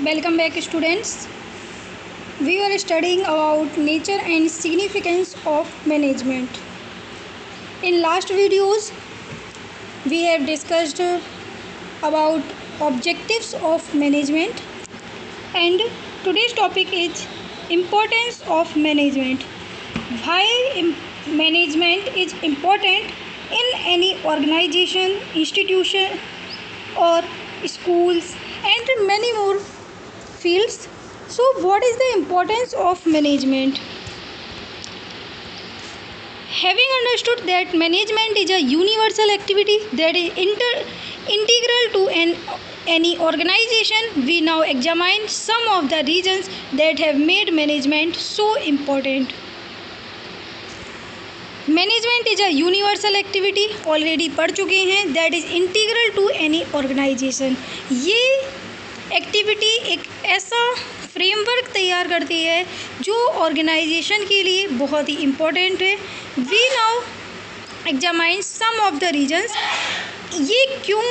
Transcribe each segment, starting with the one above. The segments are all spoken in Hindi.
Welcome back, students. We were studying about nature and significance of management. In last videos, we have discussed about objectives of management, and today's topic is importance of management. Why management is important in any organization, institution, or schools, and many more fields. So what is the importance of management? Having understood that management is a universal activity that is integral to any organization, we now examine some of the reasons that have made management so important. Management is a universal activity, already पढ़ चुके हैं, that is integral to any organisation. ये एक्टिविटी एक ऐसा फ्रेमवर्क तैयार करती है जो ऑर्गेनाइजेशन के लिए बहुत ही इम्पोर्टेंट है. We now examine some of the reasons. ये क्यों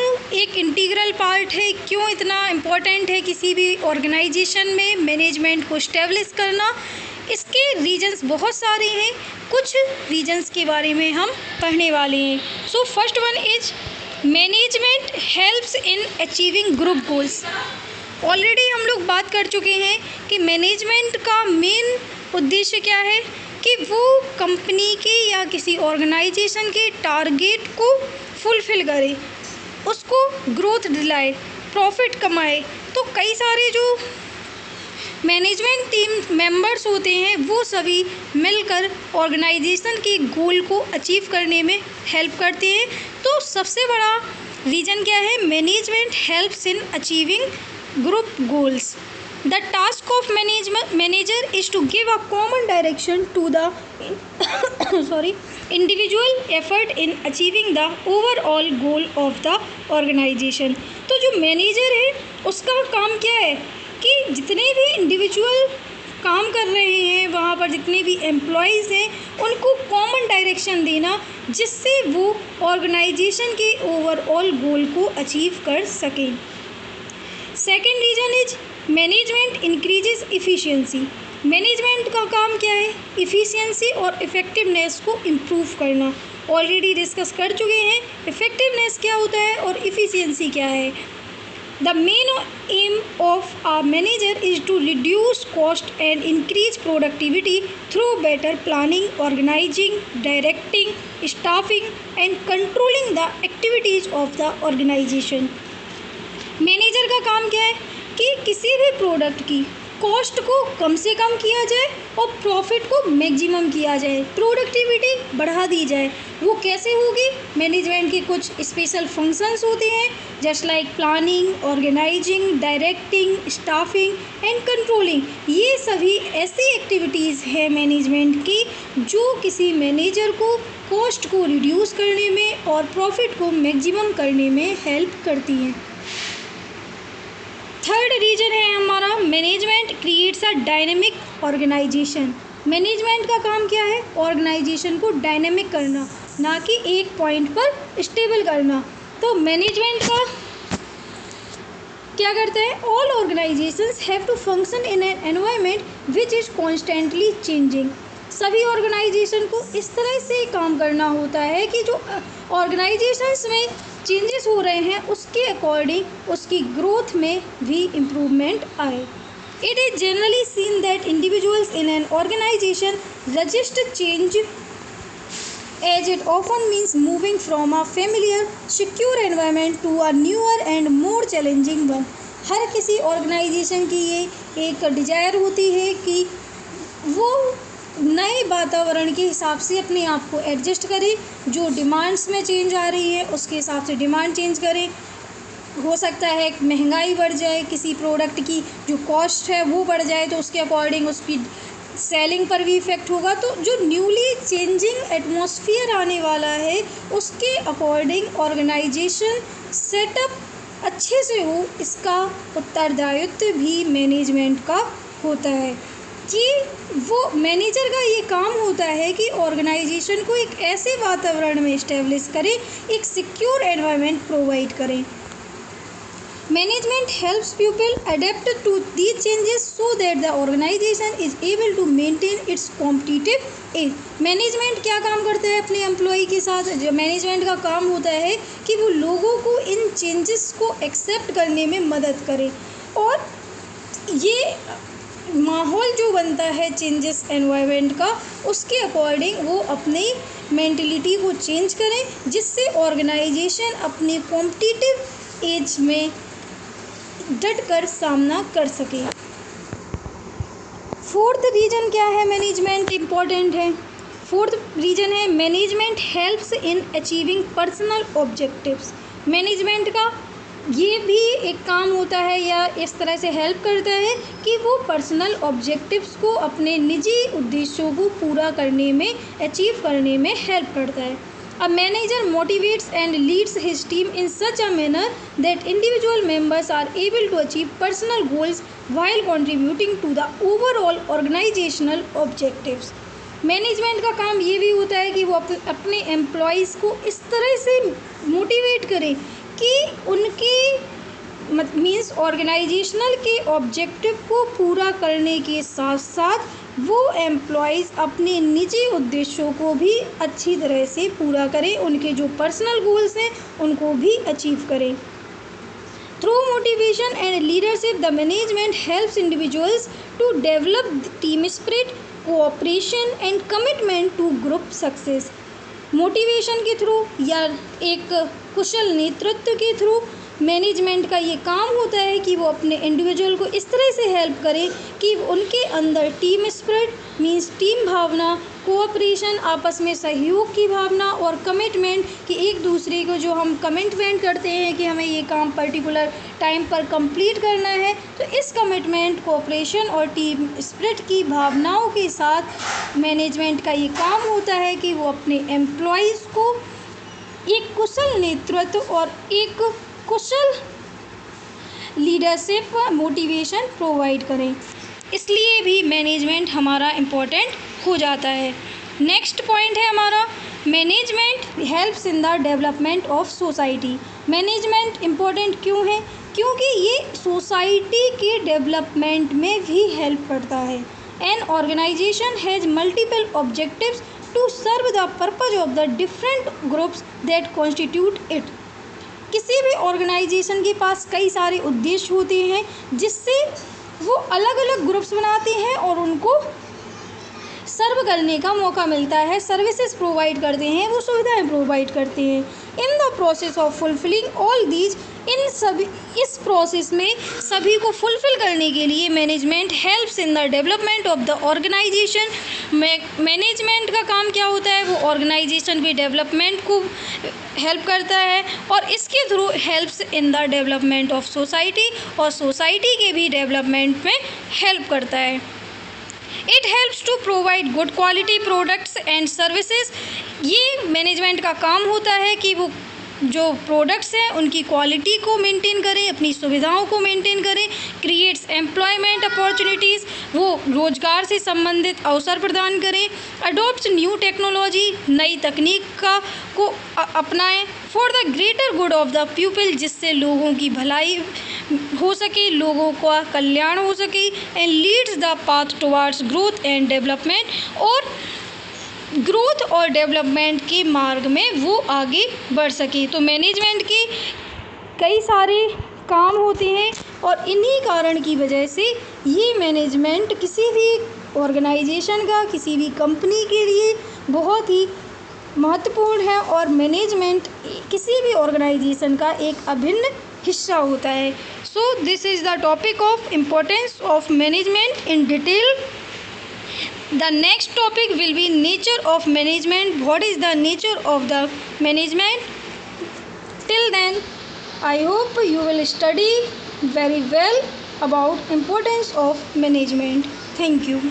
एक इंटीग्रल पार्ट है, क्यों इतना इम्पोर्टेंट है किसी भी ऑर्गेनाइजेशन में मैनेजमेंट को इस्टेब्लिश करना. इसके रीजन्स बहुत सारे हैं, कुछ रीजन्स के बारे में हम पढ़ने वाले हैं. So first one is management helps in achieving group goals. Already हम लोग बात कर चुके हैं कि मैनेजमेंट का मेन उद्देश्य क्या है कि वो कंपनी के या किसी ऑर्गेनाइजेशन के टारगेट को फुलफ़िल करे, उसको ग्रोथ दिलाए, प्रॉफिट कमाए. तो कई सारे जो मैनेजमेंट टीम मेंबर्स होते हैं वो सभी मिलकर ऑर्गेनाइजेशन के गोल को अचीव करने में हेल्प करते हैं. तो सबसे बड़ा रीज़न क्या है? Management helps in achieving group goals. The task of manager is to give a common direction to the individual effort in achieving the overall goal of the organisation. तो जो मैनेजर है उसका काम क्या है कि जितने भी इंडिविजुअल काम कर रहे हैं वहाँ पर जितने भी एम्प्लॉयज़ हैं उनको कॉमन डायरेक्शन देना जिससे वो ऑर्गेनाइजेशन के ओवरऑल गोल को अचीव कर सकें. Second reason is management increases efficiency. Management का काम क्या है? इफ़िशियंसी और इफ़ेक्टिवनेस को इम्प्रूव करना. ऑलरेडी डिस्कस कर चुके हैं इफ़ेक्टिवनेस क्या होता है और इफ़िशियंसी क्या है. The main aim of a manager is to reduce cost and increase productivity through better planning, organizing, directing, staffing and controlling the activities of the organization. Manager का काम क्या है कि किसी भी प्रोडक्ट की कॉस्ट को कम से कम किया जाए और प्रॉफिट को मैक्सिमम किया जाए, प्रोडक्टिविटी बढ़ा दी जाए. वो कैसे होगी? मैनेजमेंट के कुछ स्पेशल फंक्शंस होते हैं just like planning, organising, directing, staffing and controlling. ये सभी ऐसी एक्टिविटीज़ हैं मैनेजमेंट की जो किसी मैनेजर को कॉस्ट को रिड्यूस करने में और प्रॉफिट को मैक्सिमम करने में हेल्प करती हैं. थर्ड रीजन है हमारा management creates a dynamic organisation. Management का काम क्या है? ऑर्गेनाइजेशन को डायनेमिक करना, ना कि एक पॉइंट पर स्टेबल करना. तो मैनेजमेंट का क्या करता है? All organisations have to function in an environment which is constantly changing. सभी ऑर्गेनाइजेशन को इस तरह से काम करना होता है कि जो ऑर्गेनाइजेशंस में चेंजेस हो रहे हैं उसके अकॉर्डिंग उसकी ग्रोथ में भी इम्प्रूवमेंट आए. It is generally seen that individuals in an organization resist change as it often means moving from a familiar secure environment to a newer and more challenging one. हर किसी ऑर्गेनाइजेशन की ये एक डिज़ायर होती है कि वो नए वातावरण के हिसाब से अपने आप को एडजस्ट करें, जो डिमांड्स में चेंज आ रही है उसके हिसाब से डिमांड चेंज करें. हो सकता है महंगाई बढ़ जाए, किसी प्रोडक्ट की जो कॉस्ट है वो बढ़ जाए तो उसके अकॉर्डिंग उसकी सेलिंग पर भी इफ़ेक्ट होगा. तो जो न्यूली चेंजिंग एटमॉस्फेयर आने वाला है उसके अकॉर्डिंग ऑर्गेनाइजेशन सेटअप अच्छे से हो, इसका उत्तरदायित्व भी मैनेजमेंट का होता है कि वो मैनेजर का ये काम होता है कि ऑर्गेनाइजेशन को एक ऐसे वातावरण में इस्टेब्लिश करें, एक सिक्योर एनवायरनमेंट प्रोवाइड करें. Management helps people adapt to these changes so that the organization is able to maintain its competitive edge. Management क्या काम करता है अपने एम्प्लॉय के साथ? जो मैनेजमेंट का काम होता है कि वो लोगों को इन चेंजेस को एक्सेप्ट करने में मदद करे और ये माहौल जो बनता है चेंजेस एनवायरनमेंट का, उसके अकॉर्डिंग वो अपनी मेंटलिटी को चेंज करें जिससे ऑर्गेनाइजेशन अपने कॉम्पिटिटिव एज में डट कर सामना कर सके। फोर्थ रीजन क्या है मैनेजमेंट इम्पॉर्टेंट है? फोर्थ रीजन है management helps in achieving personal objectives. Management का ये भी एक काम होता है या इस तरह से हेल्प करता है कि वो पर्सनल ऑब्जेक्टिव्स को, अपने निजी उद्देश्यों को पूरा करने में, अचीव करने में हेल्प करता है। A manager motivates and leads his team in such a manner that individual members are able to achieve personal goals while contributing to the overall organizational objectives. Management का काम ये भी होता है कि वो अपने एम्प्लॉयज़ को इस तरह से मोटिवेट करें कि उनकी मीन्स ऑर्गेनाइजेशनल के ऑब्जेक्टिव को पूरा करने के साथ साथ वो एम्प्लॉयज़ अपने निजी उद्देश्यों को भी अच्छी तरह से पूरा करें, उनके जो पर्सनल गोल्स हैं उनको भी अचीव करें। Through motivation and leadership the management helps individuals to develop team spirit, cooperation and commitment to group success. Motivation के थ्रू या एक कुशल नेतृत्व के थ्रू मैनेजमेंट का ये काम होता है कि वो अपने इंडिविजुअल को इस तरह से हेल्प करे कि उनके अंदर टीम स्पिरिट मीन्स टीम भावना, कोऑपरेशन आपस में सहयोग की भावना और कमिटमेंट कि एक दूसरे को जो हम कमिटमेंट करते हैं कि हमें ये काम पर्टिकुलर टाइम पर कंप्लीट करना है, तो इस कमिटमेंट, कोऑपरेशन और टीम स्पिरिट की भावनाओं के साथ मैनेजमेंट का ये काम होता है कि वो अपने एम्प्लॉयज़ को एक कुशल नेतृत्व और एक कुशल लीडरशिप मोटिवेशन प्रोवाइड करें। इसलिए भी मैनेजमेंट हमारा इम्पोर्टेंट हो जाता है। नेक्स्ट पॉइंट है हमारा management helps in the development of society. Management important क्यों है? क्योंकि ये सोसाइटी के डेवलपमेंट में भी हेल्प करता है। An organisation has multiple objectives to serve the purpose of the different groups that constitute it. किसी भी ऑर्गेनाइजेशन के पास कई सारे उद्देश्य होते हैं जिससे वो अलग अलग ग्रुप्स बनाते हैं और उनको सर्व करने का मौका मिलता है, सर्विसेज प्रोवाइड करते हैं, वो सुविधाएं प्रोवाइड करते हैं। In the process of fulfilling all these, इस प्रोसेस में सभी को फुलफिल करने के लिए management helps in the development of the organisation. Management का काम क्या होता है? वो ऑर्गेनाइजेशन के डेवलपमेंट को हेल्प करता है और इसके through helps in the development of society और सोसाइटी के भी डेवलपमेंट में हेल्प करता है। It helps to provide good quality products and services. ये मैनेजमेंट का काम होता है कि वो जो प्रोडक्ट्स हैं उनकी क्वालिटी को मेंटेन करें, अपनी सुविधाओं को मेंटेन करें। क्रिएट्स एम्प्लॉयमेंट अपॉर्चुनिटीज़, वो रोजगार से संबंधित अवसर प्रदान करें। अडॉप्ट्स न्यू टेक्नोलॉजी, नई तकनीक को अपनाएं for the greater good of the people, जिससे लोगों की भलाई हो सके, लोगों का कल्याण हो सके। And leads the path towards growth and development, और ग्रोथ और डेवलपमेंट के मार्ग में वो आगे बढ़ सके। तो मैनेजमेंट के कई सारे काम होते हैं और इन्हीं कारण की वजह से ये मैनेजमेंट किसी भी ऑर्गेनाइजेशन का, किसी भी कंपनी के लिए बहुत ही महत्वपूर्ण है और मैनेजमेंट किसी भी ऑर्गेनाइजेशन का एक अभिन्न हिस्सा होता है। So this is the topic of importance of management in detail. The next topic will be nature of management. What is the nature of the management? Till then, I hope you will study very well about importance of management. Thank you.